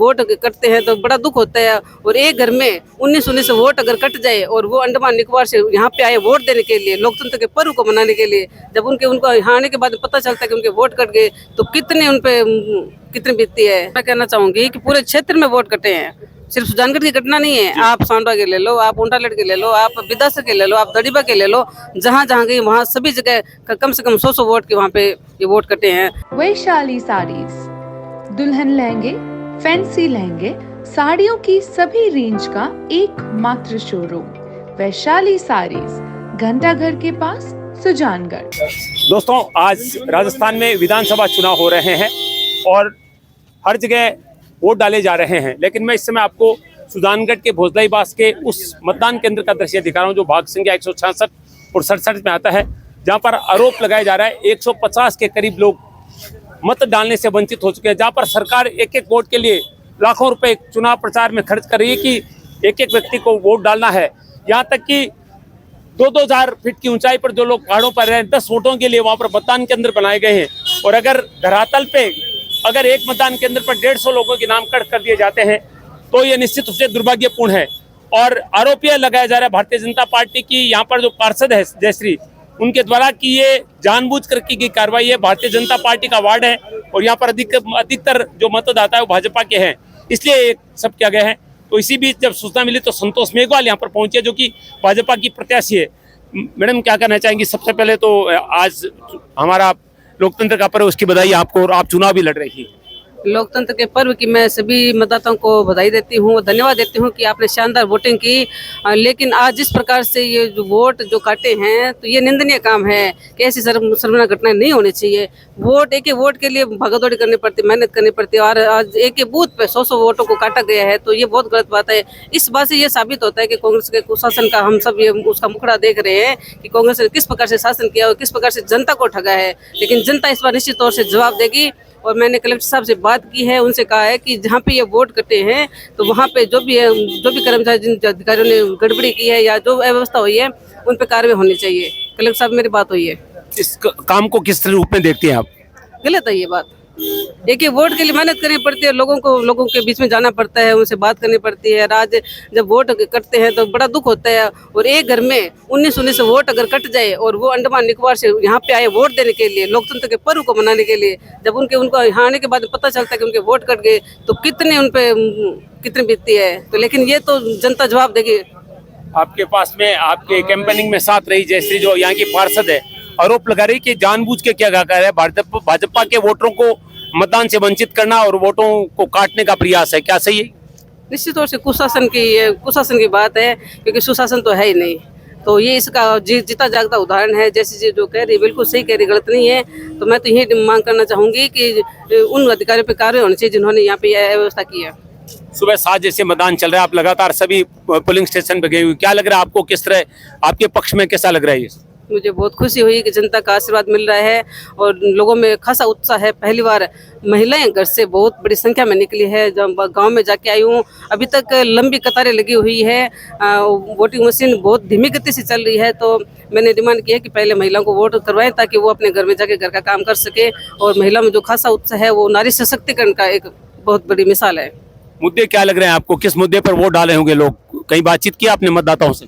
Vote करते हैं तो बड़ा दुख होता है। और एक घर में 19-19 वोट अगर कट जाए और वो अंडमान निकोबार से यहाँ पे आए वोट देने के लिए, लोकतंत्र के पर्व को मनाने के लिए, जब उनको यहाँ आने के बाद पता चलता है कि उनके वोट कट गए तो कितनी बीतती है। मैं कहना चाहूंगी कि पूरे क्षेत्र में वोट कटे हैं, सिर्फ सुजानगढ़ की घटना नहीं है। आप सांडवा के ले लो, आप ऊंटालेट के ले लो, आप बिदासर के ले लो, आप दड़ीबा के ले लो, जहाँ जहाँ गई वहाँ सभी जगह कम से कम 100 वोट के वहाँ पे ये वोट कटे हैं। वैशाली साड़ीज, दुल्हन लहंगे, फैंसी लहंगे, साड़ियों की सभी रेंज का एकमात्र शोरूम वैशाली साड़ीज, घंटाघर के पास, सुजानगढ़। दोस्तों, आज राजस्थान में विधानसभा चुनाव हो रहे हैं और हर जगह वोट डाले जा रहे हैं, लेकिन मैं इस समय आपको सुजानगढ़ के भोजलाईबास के उस मतदान केंद्र का दृश्य दिखा रहा हूं जो भाग संख्या 166 और 67 में आता है, जहां पर आरोप लगाया जा रहा है 150 के करीब लोग मत डालने से वंचित हो चुके हैं, जहां पर सरकार एक एक वोट के लिए लाखों रुपए चुनाव प्रचार में खर्च कर रही है कि एक एक व्यक्ति को वोट डालना है। यहाँ तक कि 2-2 हजार फीट की ऊंचाई पर जो लोग पहाड़ों पर रहे 10 वोटों के लिए वहां पर मतदान केंद्र बनाए गए हैं, और अगर धरातल पे अगर एक मतदान केंद्र पर 150 लोगों के नाम कट कर दिए जाते हैं तो ये निश्चित रूप से दुर्भाग्यपूर्ण है। और आरोप यह लगाया जा रहा है भारतीय जनता पार्टी की यहाँ पर जो पार्षद है जयश्री, उनके द्वारा कि ये जानबूझ कर की गई कार्रवाई है। भारतीय जनता पार्टी का वार्ड है और यहाँ पर अधिकतर जो मतदाता है वो भाजपा के हैं, इसलिए ये सब किया गया है। तो इसी बीच जब सूचना मिली तो संतोष मेघवाल यहाँ पर पहुंचे, जो कि भाजपा की प्रत्याशी है। मैडम, क्या कहना चाहेंगी? सबसे पहले तो आज हमारा लोकतंत्र का पर्व, उसकी बधाई आपको, और आप चुनाव भी लड़ रही थी। लोकतंत्र के पर्व की मैं सभी मतदाताओं को बधाई देती हूँ, धन्यवाद देती हूँ कि आपने शानदार वोटिंग की। लेकिन आज जिस प्रकार से ये जो वोट जो काटे हैं तो ये निंदनीय काम है कि ऐसी शर्मनाक घटनाएं नहीं होनी चाहिए। वोट एक वोट के लिए भागदौड़ी करनी पड़ती, मेहनत करनी पड़ती है, और आज एक बूथ पे 100 वोटों को काटा गया है तो ये बहुत गलत बात है। इस बात से ये साबित होता है कि कांग्रेस के कुशासन का हम सब ये उसका मुखड़ा देख रहे हैं कि कांग्रेस ने किस प्रकार से शासन किया और किस प्रकार से जनता को ठगा है। लेकिन जनता इस बार निश्चित तौर से जवाब देगी। और मैंने कलेक्टर साहब से बात की है, उनसे कहा है कि जहाँ पे ये वोट कटे हैं तो वहाँ पे जो भी कर्मचारी, जिन अधिकारियों ने गड़बड़ी की है या जो अव्यवस्था हुई है उन पे कार्रवाई होनी चाहिए। कलेक्टर साहब, मेरी बात हुई है। इस काम को किस रूप में देखती हैं आप? गलत है ये बात। एक वोट के लिए मेहनत करनी पड़ती है, लोगों के बीच में जाना पड़ता है, उनसे बात करनी पड़ती है। आज जब वोट कटते हैं तो बड़ा दुख होता है। और एक घर में 19-19 वोट अगर कट जाए और वो अंडमान निकोबार से यहाँ पे आए वोट देने के लिए, लोकतंत्र के पर्व को मनाने के लिए, जब उनको यहाँ आने के बाद पता चलता है कि उनके वोट कट गए तो कितनी बीतती है। तो लेकिन ये तो जनता जवाब देगी। आपके पास में आपके कैंपेनिंग में साथ रही जयश्री, जो यहाँ की पार्षद है, आरोप लगा रही कि जानबूझ के क्या कर रहा है, भाजपा के वोटरों को मतदान से वंचित करना और वोटों को काटने का प्रयास है, क्या सही है? निश्चित तौर से कुशासन की बात है, क्योंकि सुशासन तो है ही नहीं। तो ये इसका जीता जागता उदाहरण है। जैसे जो कह रही बिल्कुल सही कह रही, गलत नहीं है। तो मैं तो यही मांग करना चाहूंगी कि उन अधिकारियों पर कार्रवाई होनी चाहिए जिन्होंने यहाँ पे व्यवस्था की है। सुबह 7 जैसे मतदान चल रहा है, आप लगातार सभी पोलिंग स्टेशन पे गए हुए, क्या लग रहा है आपको? किस तरह आपके पक्ष में कैसा लग रहा है ये? मुझे बहुत खुशी हुई कि जनता का आशीर्वाद मिल रहा है और लोगों में खासा उत्साह है। पहली बार महिलाएं घर से बहुत बड़ी संख्या में निकली है। जब गांव में जाके आई हूँ, अभी तक लंबी कतारें लगी हुई है। वोटिंग मशीन बहुत धीमी गति से चल रही है। तो मैंने डिमांड की है कि पहले महिलाओं को वोट करवाएं ताकि वो अपने घर में जाके घर का काम कर सके। और महिला में जो खासा उत्साह है वो नारी सशक्तिकरण का एक बहुत बड़ी मिसाल है। मुद्दे क्या लग रहे हैं आपको? किस मुद्दे पर वोट डाले होंगे लोग? कहीं बातचीत की आपने मतदाताओं से?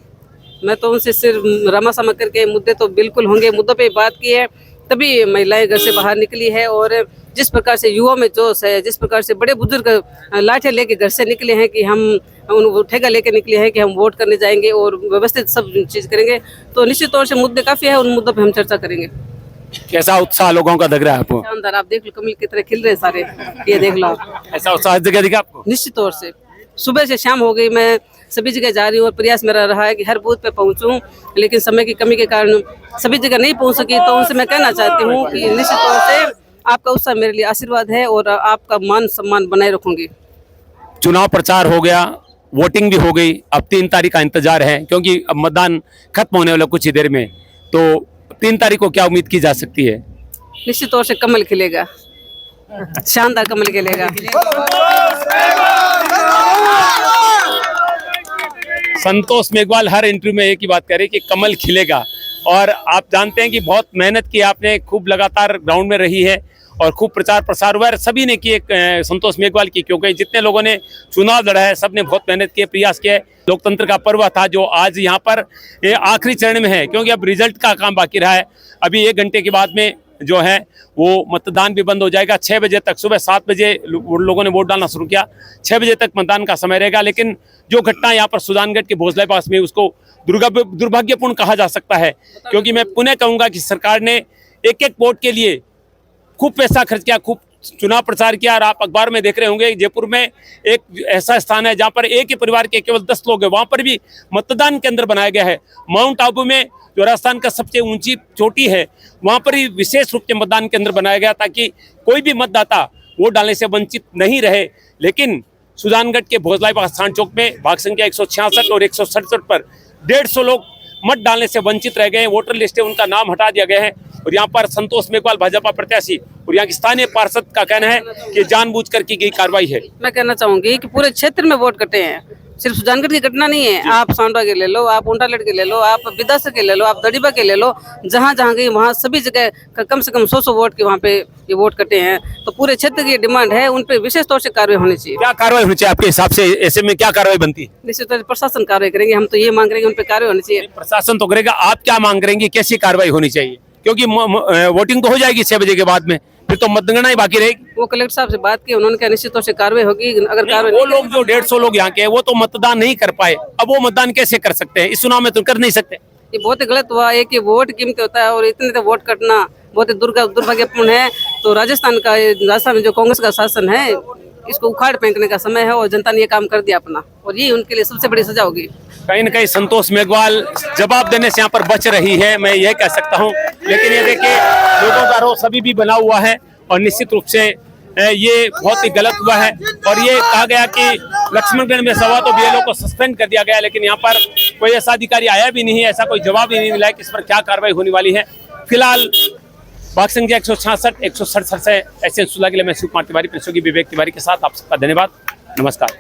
मैं तो उनसे सिर्फ रामासामा करके मुद्दे तो बिल्कुल होंगे, मुद्दों पे बात की है, तभी महिलाएं घर से बाहर निकली है। और जिस प्रकार से युवा में जोश है, जिस प्रकार से बड़े बुजुर्ग लाठियां लेके घर से निकले हैं कि हम ठेगा लेके निकले हैं कि हम वोट करने जाएंगे और व्यवस्थित सब चीज करेंगे, तो निश्चित तौर से मुद्दे काफी है, उन मुद्दों पे हम चर्चा करेंगे। कैसा उत्साह लोगों का लग रहा है आपको? शानदार, आप देख लो कमल कितने खिल रहे हैं सारे, ये देख लो। ऐसा उत्साह जगह दिखा आपको? निश्चित तौर से सुबह से शाम हो गई, मैं सभी जगह जा रही हूँ और प्रयास मेरा रहा है कि हर बूथ पे पहुँचूं, लेकिन समय की कमी के कारण सभी जगह नहीं पहुँच सकी। तो उनसे मैं कहना चाहती हूँ कि निश्चित तौर से आपका उत्साह मेरे लिए आशीर्वाद है और आपका मान सम्मान बनाए रखूंगी। चुनाव प्रचार हो गया, वोटिंग भी हो गई, अब 3 तारीख का इंतजार है, क्योंकि अब मतदान खत्म होने वाला कुछ ही देर में। तो 3 तारीख को क्या उम्मीद की जा सकती है? निश्चित तौर से कमल खिलेगा, शानदार कमल खिलेगा। संतोष मेघवाल हर इंटरव्यू में एक ही बात करे कि कमल खिलेगा। और आप जानते हैं कि बहुत मेहनत की आपने, खूब लगातार ग्राउंड में रही है और खूब प्रचार प्रसार हुआ है। सभी ने किए, संतोष मेघवाल की, क्योंकि जितने लोगों ने चुनाव लड़ा है सबने बहुत मेहनत की, प्रयास किया। लोकतंत्र का पर्व था जो आज यहाँ पर आखिरी चरण में है, क्योंकि अब रिजल्ट का काम बाकी रहा है। अभी 1 घंटे के बाद में जो है वो मतदान भी बंद हो जाएगा। 6 बजे तक, सुबह 7 बजे लोगों ने वोट डालना शुरू किया, 6 बजे तक मतदान का समय रहेगा। लेकिन जो घटना यहाँ पर सुजानगढ़ के भोसले पास में, उसको दुर्भाग्यपूर्ण कहा जा सकता है, क्योंकि मैं पुनः कहूँगा कि सरकार ने एक एक वोट के लिए खूब पैसा खर्च किया, खूब चुनाव प्रचार किया। और आप अखबार में देख रहे होंगे, जयपुर में एक ऐसा स्थान है जहाँ पर एक ही परिवार के केवल 10 लोग हैं, वहाँ पर भी मतदान केंद्र बनाया गया है। माउंट आबू में, जो राजस्थान का सबसे ऊंची चोटी है, वहाँ पर भी विशेष रूप से मतदान केंद्र बनाया गया ताकि कोई भी मतदाता वोट डालने से वंचित नहीं रहे। लेकिन सुजानगढ़ के भोसलाई स्थान चौक में भाग संख्या 166 और 167 पर 150 लोग मत डालने से वंचित रह गए। वोटर लिस्ट से उनका नाम हटा दिया गया है। और यहाँ पर संतोष मेघवाल भाजपा प्रत्याशी और यहाँ के स्थानीय पार्षद का कहना है कि जानबूझकर की गई कार्रवाई है। मैं कहना चाहूंगी कि पूरे क्षेत्र में वोट कटे हैं, सिर्फ सुजानगढ़ की घटना नहीं है। आप सांडवा के ले लो, आप ऊंटालेट के ले लो, आप बिदासर के ले लो, आप दड़ीबा के ले लो, जहाँ जहाँ गई वहाँ सभी जगह कम से कम 100 वोट के वहाँ पे ये वोट कटे हैं। तो पूरे क्षेत्र की डिमांड है, उन पे विशेष तौर से कार्रवाई होनी चाहिए। क्या कार्रवाई होनी चाहिए आपके हिसाब से? ऐसे में क्या कार्रवाई बनती है? निश्चित तौर से प्रशासन कार्रवाई करेंगे, हम तो ये मांग रहे हैं उन पे कार्रवाई होनी चाहिए। प्रशासन तो करेगा, आप क्या मांग करेंगे, कैसी कार्रवाई होनी चाहिए? क्योंकि वोटिंग तो हो जाएगी 6 बजे के बाद में, फिर तो मतगणना ही बाकी रहेगी। वो कलेक्टर साहब से बात की, उन्होंने कहा निश्चित तौर से कार्रवाई होगी। अगर कार्रवाई वो लोग जो 150 लोग यहाँ के हैं, वो तो मतदान नहीं कर पाए, अब वो मतदान कैसे कर सकते हैं? इस चुनाव में तो कर नहीं सकते। ये बहुत ही गलत हुआ। एक वोट कीमती होता है और इतने तो वोट कटना बहुत ही दुर्भाग्यपूर्ण है। तो राजस्थान में जो कांग्रेस का शासन है, इसको उखाड़ फेंकने का समय है और जनता ने ये काम कर दिया अपना, और ये उनके लिए सबसे बड़ी सजा होगी। कहीं न कहीं संतोष मेघवाल जवाब देने से यहाँ पर बच रही है, मैं यह कह सकता हूँ। लेकिन ये देखिए, लोगों का रोष अभी भी बना हुआ है और निश्चित रूप से ये बहुत ही गलत हुआ है। और ये कहा गया कि लक्ष्मणगढ़ में सवा तो बीएलओ को सस्पेंड कर दिया गया, लेकिन यहाँ पर कोई ऐसा अधिकारी आया भी नहीं है, ऐसा कोई जवाब ही नहीं मिला है कि इस पर क्या कार्रवाई होने वाली है। फिलहाल भाग संख्या 166, 167 से SN सुला के लिए मैं शिव कुमार तिवारी, प्रेसोगी विवेक तिवारी के साथ आप सबका धन्यवाद, नमस्कार।